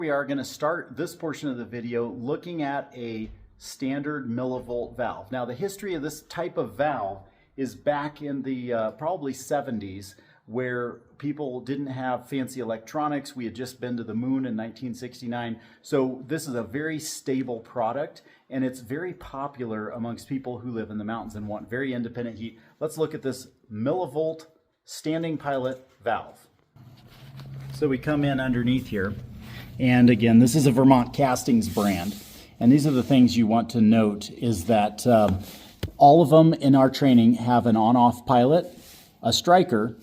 We are going to start this portion of the video looking at a standard millivolt valve. Now, the history of this type of valve is back in the probably 70s, where people didn't have fancy electronics. We had just been to the moon in 1969. So this is a very stable product, and it's very popular amongst people who live in the mountains and want very independent heat. Let's look at this millivolt standing pilot valve. So we come in underneath here. And again, this is a Vermont Castings brand. And these are the things you want to note is that all of them in our training have an on-off pilot, a striker,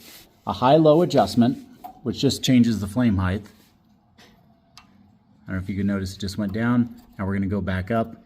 a high-low adjustment, which just changes the flame height. I don't know if you can notice it just went down. Now we're going to go back up.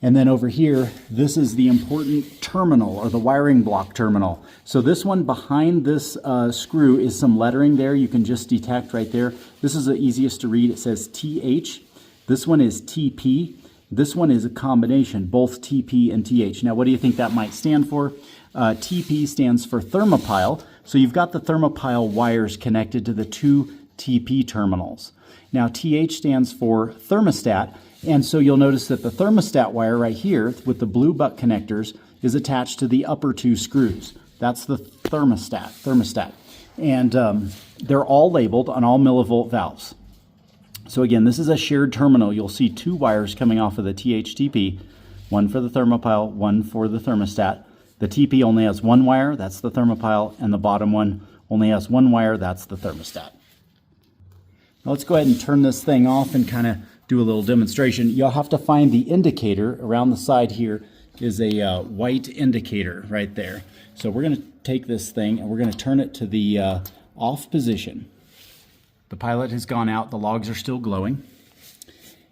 And then over here, this is the important terminal, or the wiring block terminal. So this one behind this screw is some lettering there. You can just detect right there. This is the easiest to read. It says TH. This one is TP. This one is a combination, both TP and TH. Now, what do you think that might stand for? TP stands for Thermopile. So you've got the Thermopile wires connected to the two TP terminals. Now, TH stands for Thermostat. And so you'll notice that the thermostat wire right here with the blue butt connectors is attached to the upper two screws. That's the thermostat. And they're all labeled on all millivolt valves. So again, this is a shared terminal. You'll see two wires coming off of the THTP, one for the Thermopile, one for the thermostat. The TP only has one wire, that's the Thermopile, and the bottom one only has one wire, that's the thermostat. Now let's go ahead and turn this thing off and kind of do a little demonstration. You'll have to find the indicator. Around the side here is a white indicator right there. So we're going to take this thing and we're going to turn it to the off position. The pilot has gone out. The logs are still glowing.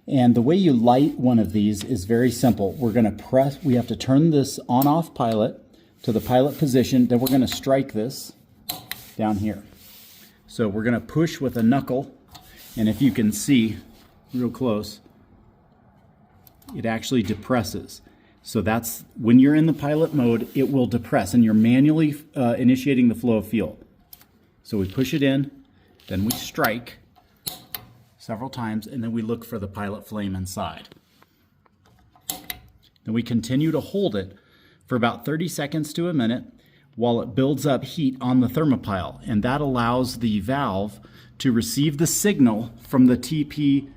And the way you light one of these is very simple. We're going to press, we have to turn this on-off pilot to the pilot position. Then we're going to strike this down here. So we're going to push with a knuckle. And if you can see real close, it actually depresses. So that's when you're in the pilot mode, it will depress and you're manually initiating the flow of fuel. So we push it in, then we strike several times, and then we look for the pilot flame inside. Then we continue to hold it for about 30 seconds to a minute while it builds up heat on the Thermopile, and that allows the valve to receive the signal from the TP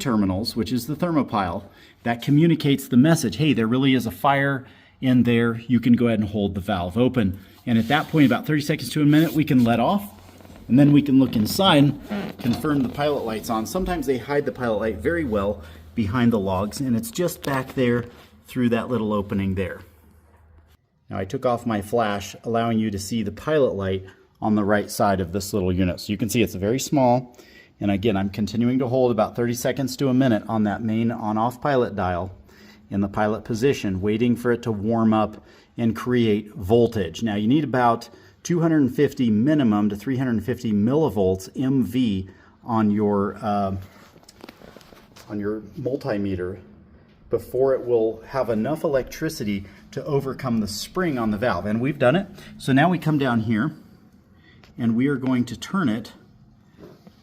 terminals, which is the Thermopile, that communicates the message, hey, there really is a fire in there, you can go ahead and hold the valve open. And at that point, about 30 seconds to a minute, we can let off, and then we can look inside, confirm the pilot light's on. Sometimes they hide the pilot light very well behind the logs, and it's just back there through that little opening there. Now I took off my flash, allowing you to see the pilot light on the right side of this little unit. So you can see it's very small. And again, I'm continuing to hold about 30 seconds to a minute on that main on-off pilot dial in the pilot position, waiting for it to warm up and create voltage. Now you need about 250 minimum to 350 millivolts MV on your multimeter before it will have enough electricity to overcome the spring on the valve. And we've done it. So now we come down here and we are going to turn it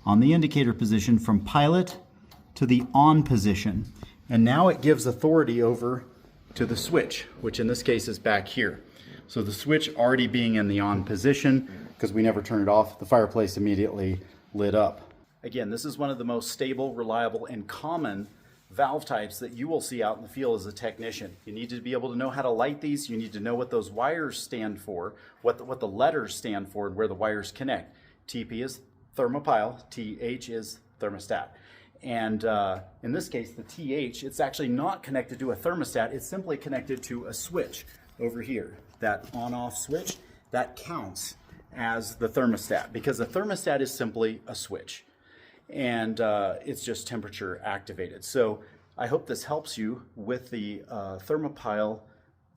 on the indicator position from pilot to the on position. And now it gives authority over to the switch, which in this case is back here. So the switch already being in the on position, because we never turned it off, the fireplace immediately lit up. Again, this is one of the most stable, reliable, and common valve types that you will see out in the field as a technician. You need to be able to know how to light these. You need to know what those wires stand for, what the letters stand for, and where the wires connect. TP is Thermopile, TH is thermostat. And in this case, the TH, it's actually not connected to a thermostat. It's simply connected to a switch over here. That on-off switch, that counts as the thermostat, because a thermostat is simply a switch. And it's just temperature activated. So I hope this helps you with the Thermopile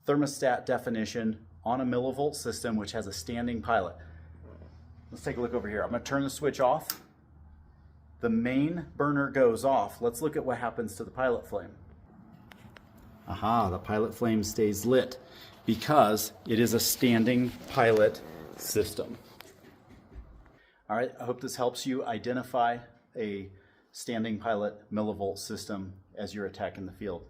thermostat definition on a millivolt system, which has a standing pilot. Let's take a look over here. I'm going to turn the switch off. The main burner goes off. Let's look at what happens to the pilot flame. Aha, the pilot flame stays lit because it is a standing pilot system. All right, I hope this helps you identify a standing pilot millivolt system as your attack in the field.